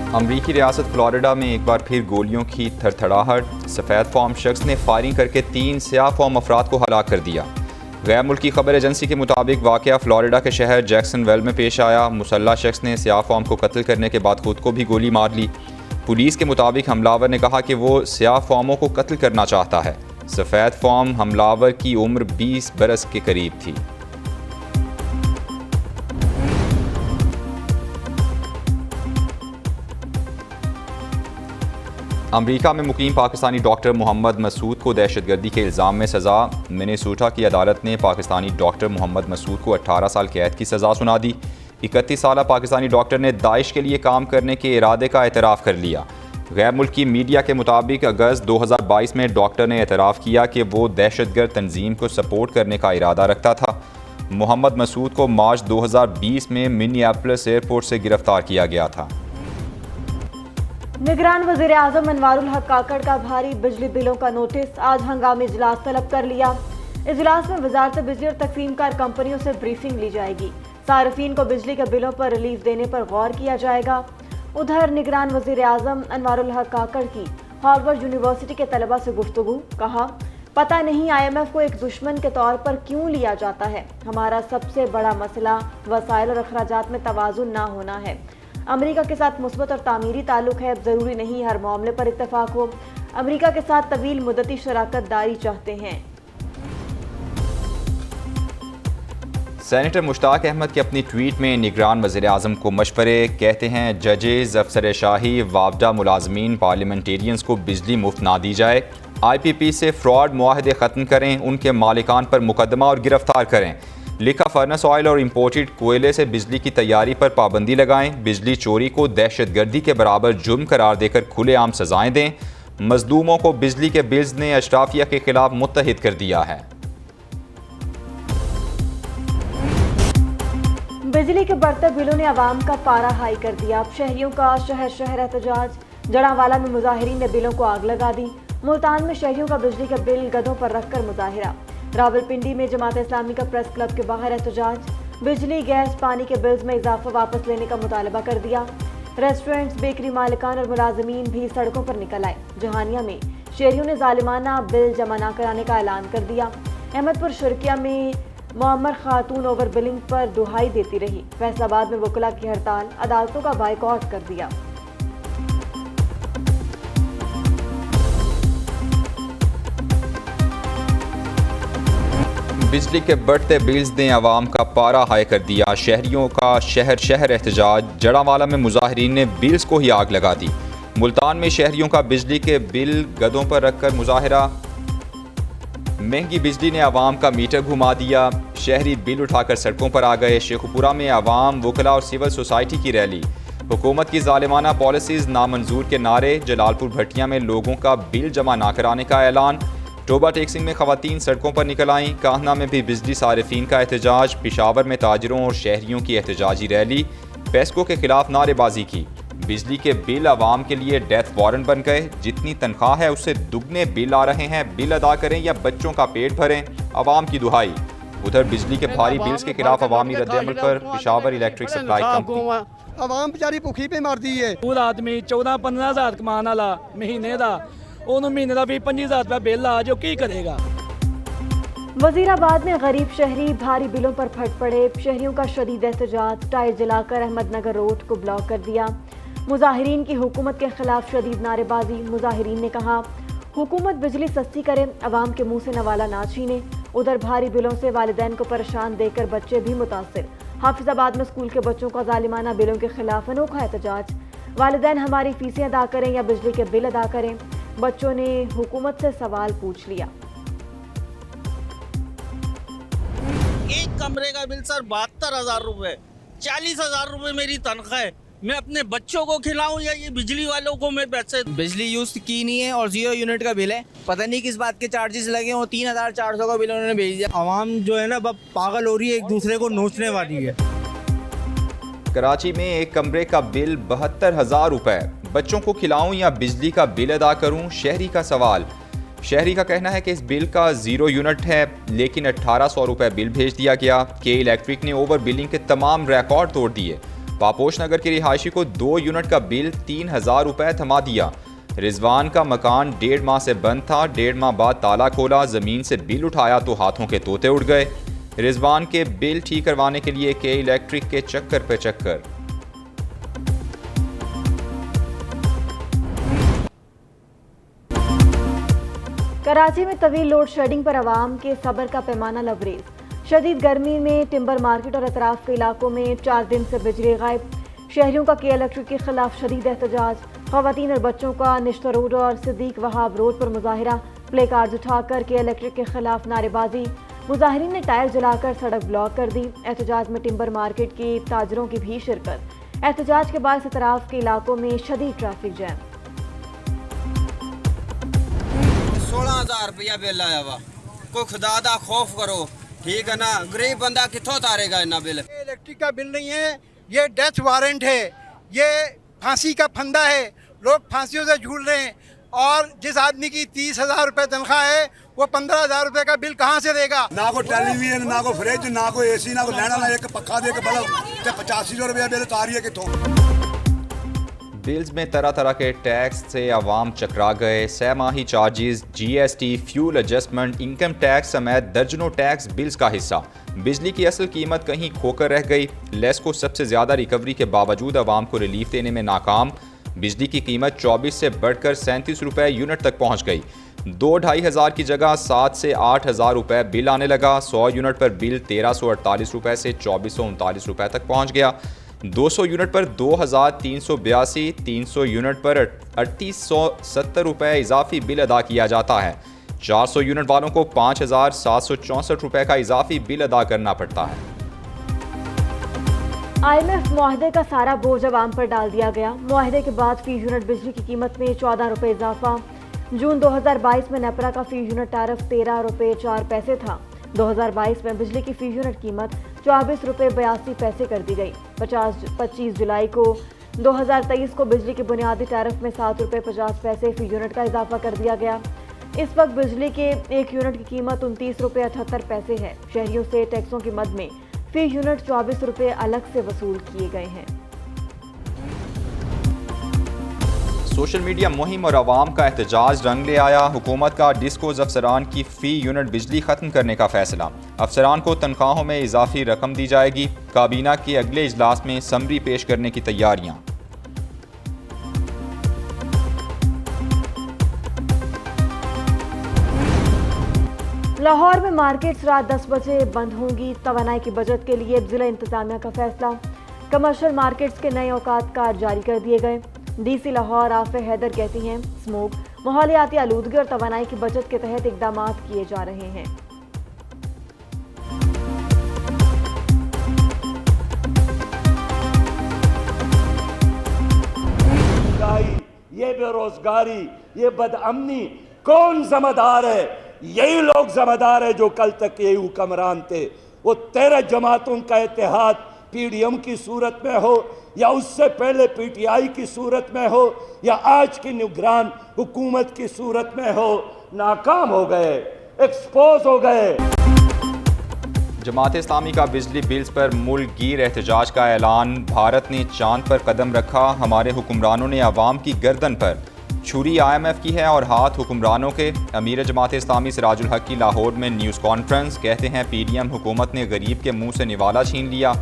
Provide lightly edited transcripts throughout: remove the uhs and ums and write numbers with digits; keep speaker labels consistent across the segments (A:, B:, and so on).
A: अमरीकी रियासत फ्लोरिडा में एक बार फिर गोलियों की थरथराहट। सफ़ेद फॉर्म शख्स ने फायरिंग करके 3 स्याह फॉर्म अफराद को हलाक कर दिया। गैर मुल्की खबर एजेंसी के मुताबिक वाक़या फ्लोरिडा के शहर जैक्सनवेल में पेश आया। मुसल्लह शख्स ने स्याह फॉर्म को कत्ल करने के बाद खुद को भी गोली मार ली। पुलिस के मुताबिक हमलावर ने कहा कि वो स्याह फॉर्मों को कत्ल करना चाहता है। सफ़ेद फॉर्म हमलावर की उम्र 20 बरस के करीब थी। अमरीका में मुकीम पाकिस्तानी डॉक्टर मोहम्मद मसूद को दहशतगर्दी के इल्ज़ाम में सज़ा। मिनेसोटा की अदालत ने पाकिस्तानी डॉक्टर मोहम्मद मसूद को 18 साल कैद की सज़ा सुना दी। 31 साला पाकिस्तानी डॉक्टर ने दाइश के लिए काम करने के इरादे का एतराफ़ कर लिया। गैर मुल्की मीडिया के मुताबिक अगस्त 2022 में डॉक्टर ने एतराफ़ किया कि वो दहशतगर्द तंजीम को सपोर्ट करने का इरादा रखता था। मोहम्मद मसूद को मार्च 2020 में मिनियापोलिस एयरपोर्ट से गिरफ्तार किया गया था।
B: निगरान वज़ीर आज़म अनवारुल हक काकड़ का भारी बिजली बिलों का नोटिस। आज हंगामी इजलास तलब कर लिया। इजलास में वजारत बिजली और तकसीमकार कंपनियों से ब्रीफिंग ली जाएगी। सार्फिन को बिजली के बिलों पर रिलीफ देने पर गौर किया जाएगा। उधर निगरान वज़ीर आज़म अनवारुल हक काकड़ की हार्वर्ड यूनिवर्सिटी के तलबा से गुफ्तगू। कहा, पता नहीं IMF को एक दुश्मन के तौर पर क्यों लिया जाता है। हमारा सबसे बड़ा मसला वसाइल और अखराजात में तवाज़ुन ना होना है। अमेरिका के साथ मुस्बत और तामीरी ताल्लुक है। ज़रूरी नहीं हर मामले पर इत्तेफाक हो। अमेरिका के साथ तवील मुद्दती शराकत दारी चाहते हैं।
A: सेनेटर मुश्ताक अहमद के अपनी ट्वीट में निगरान वज़ीर आज़म को मशवरे। कहते हैं, जजेस, अफसर शाही, वापडा मुलाजमीन, पार्लियामेंटेरियंस को बिजली मुफ्त ना दी जाए। IPP से फ्रॉड मुआहदे ख़त्म करें। उनके मालिकान पर मुकदमा और गिरफ्तार करें। लिखा फर्नेस ऑयल और इम्पोर्टेड कोयले से बिजली की तैयारी पर पाबंदी लगाएं। बिजली चोरी को दहशतगर्दी के बराबर जुर्म करार देकर खुलेआम सजाएं दें। मजलूमों को बिजली के बिल्स ने अशराफिया के खिलाफ मुत्तहिद कर दिया है।
B: बिजली के बढ़ते बिलों ने अवाम का पारा हाई कर दिया। अब शहरियों का शहर शहर एहतजाज। जड़ावाला में मुजाहिरीन ने बिलों को आग लगा दी। मुल्तान में शहरियों का बिजली का बिल गधों पर रखकर मुजाहिरा। रावलपिंडी में जमात इस्लामी का प्रेस क्लब के बाहर एहतजाज। बिजली, गैस, पानी के बिल्स में इजाफा वापस लेने का मुतालबा कर दिया। रेस्टोरेंट्स, बेकरी मालिकान और मुलाजमीन भी सड़कों पर निकल आए। जहानिया में शहरियों ने जालिमाना बिल जमा न कराने का ऐलान कर दिया। अहमदपुर शुरकिया में मुअम्मर खातून ओवर बिलिंग पर दुहाई देती रही। फैसलाबाद में वकला की हड़ताल, अदालतों का बाइकआउट कर दिया।
A: बिजली के बढ़ते बिल्स ने आवाम का पारा हाई कर दिया। शहरियों का शहर शहर एहतजाज। जड़ावाला में मुजाहिरीन ने बिल्स को ही आग लगा दी। मुल्तान में शहरियों का बिजली के बिल गधों पर रखकर मुजाहिरा। महंगी बिजली ने आवाम का मीटर घुमा दिया। शहरी बिल उठाकर सड़कों पर आ गए। शेखुपुरा में आवाम, वकला और सिविल सोसाइटी की रैली। हुकूमत की जालिमाना पॉलिसीज नामंजूर के नारे। जलालपुर भट्टिया में लोगों का बिल जमा ना कराने का ऐलान। टोबा टेक्सिंग में खवातीन सड़कों पर निकल आईं। काहना में भी बिजली सारिफीन का एहतजाज। पिशावर में ताजरों और शहरियों की एहतजाजी रैली। पेस्को के खिलाफ नारेबाजी की। बिजली के बिल आवाम के लिए डेथ वारंट बन गए। जितनी तनख्वाह है उससे दुगने बिल आ रहे हैं। बिल अदा करें या बच्चों का पेट भरें, आवाम की दुहाई। उधर बिजली के भारी बिल्स के खिलाफ अवामी रद्दअमल पर पिशावर इलेक्ट्रिक सप्लाई कंपनी।
C: आवाम बेचारी भुखी पे मरदी है।
D: पूरा आदमी 14-15 हज़ार कमान वाला महीने का, ਉਹਨੂੰ ਮਹੀਨੇ ਦਾ 20-25 ਹਜ਼ਾਰ बिल आ जो की करेगा।
B: वजीराबाद में गरीब शहरी भारी बिलों पर फट पड़े। शहरियों का शदीद एहतजाज। टायर जलाकर अहमदनगर रोड को ब्लॉक कर दिया। मुजाहिरीन की हुकूमत के खिलाफ शदीद नारेबाजी। मुजाहिरीन ने कहा, हुकूमत बिजली सस्ती करे, अवाम के मुंह से नवाला ना छीने। उधर भारी बिलों से वालिदैन को परेशान देकर बच्चे भी मुतासिर। हाफिजाबाद में स्कूल के बच्चों का जालिमाना बिलों के खिलाफ अनोखा एहतजाज। वालिदैन हमारी फीसें अदा करें या बिजली के बिल अदा करें। बच्चों ने हुकूमत से सवाल पूछ लिया।
E: एक कमरे का बिल सर 72,000 रुपए, 40,000 रुपए मेरी तनख्वाह है। मैं अपने बच्चों को खिलाऊं या ये बिजली वालों को मैं पैसे।
F: बिजली यूज की नहीं है और 0 यूनिट का बिल है। पता नहीं किस बात के चार्जेस लगे हो। 3,400 का बिल उन्होंने भेज दिया।
G: आवाम जो है ना पागल हो रही है, एक दूसरे को नोचने वाली है।
A: कराची में एक कमरे का बिल 72,000 रुपए। बच्चों को खिलाऊं या बिजली का बिल अदा करूं, शहरी का सवाल। शहरी का कहना है कि इस बिल का 0 यूनिट है, लेकिन 1,800 रुपए बिल भेज दिया गया। के इलेक्ट्रिक ने ओवर बिलिंग के तमाम रिकॉर्ड तोड़ दिए। पापोश नगर के रिहायशी को 2 यूनिट का बिल 3000 रुपए थमा दिया। रिजवान का मकान 1.5 माह से बंद था। 1.5 माह बाद ताला खोला, ज़मीन से बिल उठाया तो हाथों के तोते उड़ गए। रिजवान के बिल ठीक करवाने के लिए के इलेक्ट्रिक के चक्कर पे चक्कर।
B: कराची में तवील लोड शेडिंग पर आवाम के सब्र का पैमाना लबरेज। शदीद गर्मी में टिम्बर मार्केट और अतराफ के इलाकों में 4 दिन से बिजली गायब। शहरियों का के इलेक्ट्रिक के खिलाफ शदीद एहतजाज। खवातीन और बच्चों का निश्ता रोड और सिद्दीक वहाब रोड पर मुजाहिरा। प्ले कार्ड उठाकर के इलेक्ट्रिक के खिलाफ नारेबाजी। मुजाहिरीन ने टायर जलाकर सड़क ब्लॉक कर दी। एहतजाज में टिम्बर मार्केट की ताजरों की भी शिरकत। एहतजाज के बाद अतराफ के इलाकों में शदीद ट्रैफिक जैम।
H: 16,000 रुपया बिल आया वा। कोई खुदा दा खौफ करो, ठीक है ना। गरीब बंदा कितों उतारेगा इतना बिल।
C: इलेक्ट्रिक का बिल नहीं है, ये डेथ वारंट है, ये फांसी का फंदा है। लोग फांसियों से झूल रहे हैं और जिस आदमी की 30,000 रुपये तनख्वाह है वो 15,000 रुपये का बिल कहाँ से देगा।
I: ना को टेलीविजन, ना को फ्रिज, ना को एसी, ना को लैना, ना एक पक्का दे के बल्ब 85,000 रुपया बिल उतारिए कितों।
A: बिल्स में तरह तरह के टैक्स से आवाम चकरा गए। सहमाही charges, GST, fuel adjustment, income tax समेत दर्जनों टैक्स बिल्स का हिस्सा। बिजली की असल कीमत कहीं खोकर रह गई। लेस्को सबसे ज़्यादा रिकवरी के बावजूद आवाम को रिलीफ देने में नाकाम। बिजली की कीमत 24 से बढ़कर 37 रुपये यूनिट तक पहुँच गई। 2-2.5 हज़ार की जगह 7 से 8 हज़ार रुपये बिल आने लगा। 100 यूनिट पर बिल 1348 रुपये से 2439 रुपये तक पहुँच गया। 200 यूनिट पर 2,382, 300 यूनिट पर 3,870 रुपये इजाफी बिल अदा किया जाता है। 400 यूनिट वालों को 5,764 रुपये का इजाफी बिल अदा करना पड़ता है।
B: IMF मुआहदे का सारा बोझ आवाम पर डाल दिया गया। मुआहदे के बाद फी यूनिट बिजली की कीमत में 14 रुपये इजाफा। जून 2022 में नेपरा का फी यूनिट टैरिफ 13 रुपये 4 पैसे था। 2022 में बिजली की फी यूनिट कीमत 24 रुपये 82 पैसे कर दी गई। 25 जुलाई को 2023 को बिजली के बुनियादी टैरिफ में 7 रुपये 50 पैसे फी यूनिट का इजाफा कर दिया गया। इस वक्त बिजली के 1 यूनिट की कीमत 29 रुपये 78 पैसे है। शहरियों से टैक्सों की मद में फी यूनिट 24 रुपये अलग से वसूल किए गए हैं।
A: सोशल मीडिया मुहिम और आवाम का एहतजाज रंग ले आया। हुकूमत का डिस्कोज अफसरान की फ़ी यूनिट बिजली ख़त्म करने का फैसला। अफसरान को तनख्वाहों में इजाफी रकम दी जाएगी। काबीना के अगले इजलास में समरी पेश करने की तैयारियां।
B: लाहौर में मार्केट्स रात 10 बजे बंद होंगी। तवानाई की बचत के लिए जिला इंतजामिया का फैसला। कमर्शियल मार्केट्स के नए औकात कार्ड जारी कर दिए गए। DC लाहौर आफे हैदर कहती हैं स्मोक, माहौलियाती आलूदगी और तवानाई की बचत के तहत इकदाम किए जा रहे हैं।
J: ये बेरोजगारी, ये बदअमनी कौन जिम्मेदार है? यही लोग जिम्मेदार है जो कल तक यही हुक्मरान थे। वो 13 जमातों का इत्तेहाद PDM की सूरत में हो या उससे पहले PTI की सूरत में हो या आज की निगरान हुकूमत की सूरत में हो, नाकाम हो गए, एक्सपोज हो गए।
A: जमात इस्लामी का बिजली बिल्स पर मुल्क गिर एहतजाज का ऐलान। भारत ने चांद पर कदम रखा। हमारे हुक्मरानों ने आवाम की गर्दन पर छुरी IMF की है और हाथ हुक्मरानों के। अमीर जमात इस्लामी सिराजुल हक की लाहौर में न्यूज़ कॉन्फ्रेंस। कहते हैं PDM हुकूमत ने गरीब के मुंह से निवाला छीन लिया।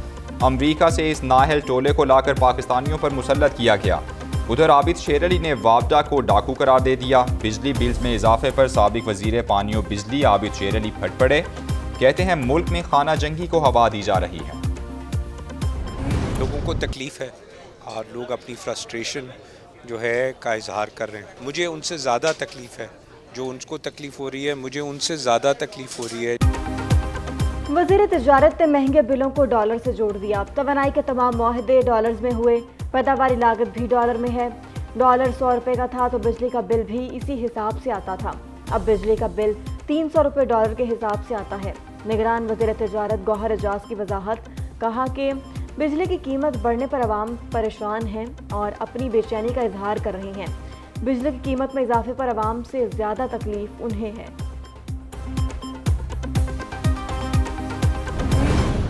A: अमरीका से इस नाहल टोले को लाकर पाकिस्तानियों पर मुसल्लत किया गया। उधर आबिद शेर अली ने वापडा को डाकू करार दे दिया। बिजली बिल्स में इजाफे पर साबिक वजीर पानी और बिजली आबिद शेर अली फट पड़े। कहते हैं मुल्क में खाना जंगी को हवा दी जा रही है।
K: लोगों को तकलीफ़ है और लोग अपनी फ्रस्ट्रेशन जो है का इजहार कर रहे हैं। मुझे उनसे ज़्यादा तकलीफ़ है, जो उनको तकलीफ़ हो रही है मुझे उनसे ज़्यादा तकलीफ़ हो रही है।
B: वज़ीर तिजारत ने महंगे बिलों को डॉलर से जोड़ दिया। तवानाई के तमाम मुआहदे डॉलर्स में हुए। पैदावारी लागत भी डॉलर में है। डॉलर 100 रुपये का था तो बिजली का बिल भी इसी हिसाब से आता था। अब बिजली का बिल 300 रुपये डॉलर के हिसाब से आता है। निगरान वज़ीर तिजारत गौहर एजाज की वजाहत। कहा कि बिजली की कीमत बढ़ने पर आवाम परेशान हैं और अपनी बेचैनी का इजहार कर रहे हैं। बिजली की कीमत में इजाफे पर आवाम से ज़्यादा तकलीफ उन्हें है।